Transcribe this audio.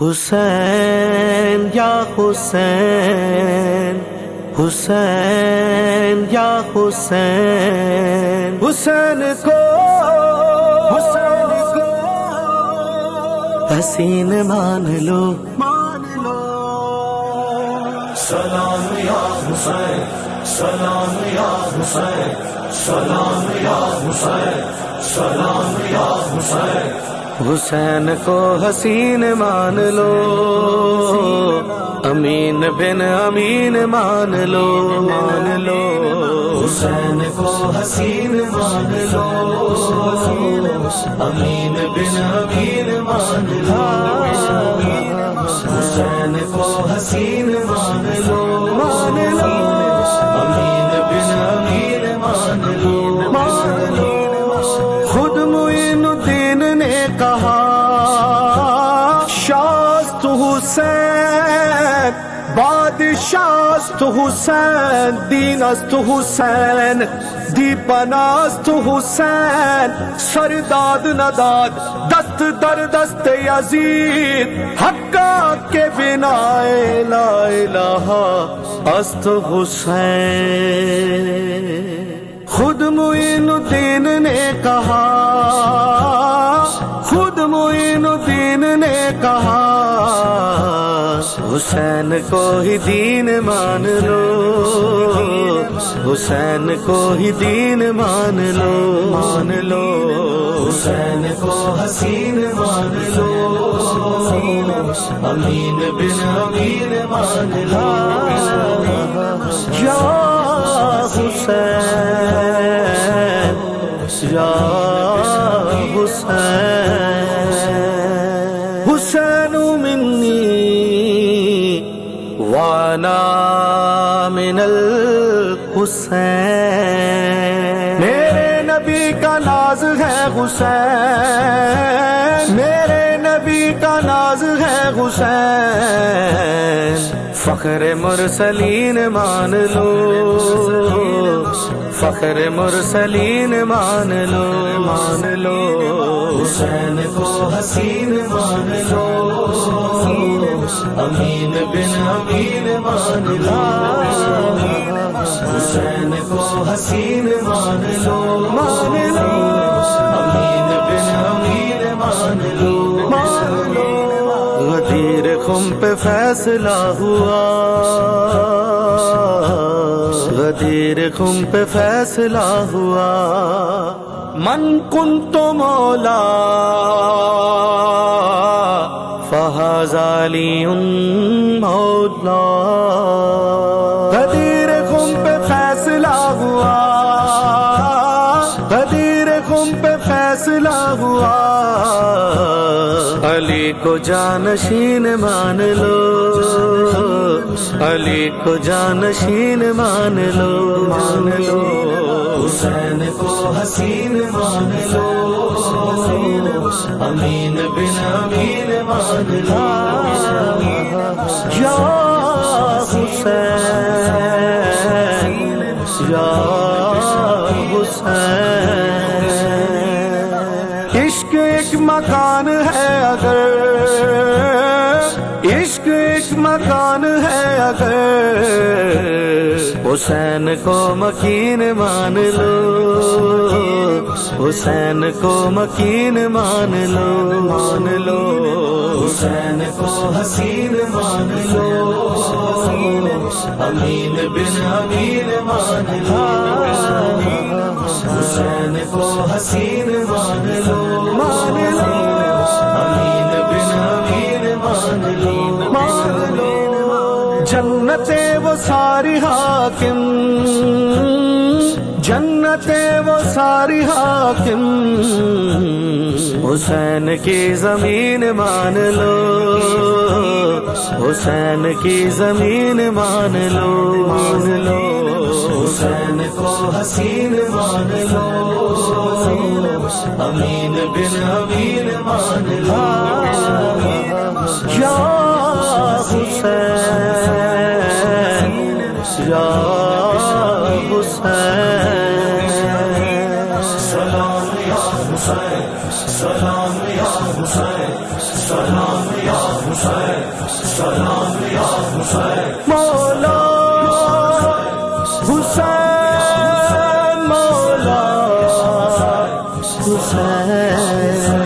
حسین یا حسین، حسین یا حسین، حسین کو حسین مان لو، سلام یا حسین، سلام یا حسین، سلام یا حسین، سلام یا حسین۔ حسین کو حسین مان لو، امین بن امین مان لو، مان لو۔ حسین کو حسین مان لو، امین بن امین مان لو۔ حسین کو حسین مان لو، مان لو، امین بن امین مان لو، مان لو۔ خود معین الدین نے کہا شاست حسین، بادشاست حسین، دینست حسین، دیپناست حسین، سرداد نداد دست در دست یزید، حقا کے بنا لا الہ است حسین۔ خود معین الدین نے کہا، خود معین الدین نے کہا حسین کو ہی دین مان لو، حسین کو ہی دین مان لو، مان لو۔ حسین کو حسین مان لو، امین بن امین مان لو۔ یا حسین، یا حسین، حسین منی وانا من الحسین۔ میرے نبی کا ناز ہے حسین، میرے نبی کا ناز ہے حسین، فخر مرسلین مان لو، فخر مرسلین مان لو، مان لو۔ حسین کو حسین مان لو، امین بن امین مان لو۔ حسین کو حسین مان لو، مان لو، امین بن امین مان لو، مان لو۔ غدیر خم پہ فیصلہ ہوا، غدیر خم پہ فیصلہ ہوا، من کنت مولا فہذا علی مولا۔ غدیر خم پہ فیصلہ ہوا، غدیر خم پہ فیصلہ ہوا، علی کو جانشین مان لو، علی کو جانشین مان لو، مان لو۔ حسین کو حسین مان لو، امین بن امین مان لو۔ یا حسین، یا حسین، عشق ایک مکان ہے اگر، عشق ایک مکان ہے اگر، حسین کو مکین مان لو، حسین کو مکین مان لو، مان لو۔ حسین کو حسین مان لو، امین بن امین مان لو۔ حسین کو حسین مان لو، مان لو، امین بن امین مان لو، مان لو۔ جنت وہ ساری حاکم، جنت وہ ساری حاکم، حسین کی زمین مان لو، حسین کی زمین مان لو، مان لو۔ حسین کو حسین مان لو، امین بن امین مان لو۔ یا حسین، یا حسین، سلام یا حسین، سلام یا حسین، سلام مولا حسین مولا حسین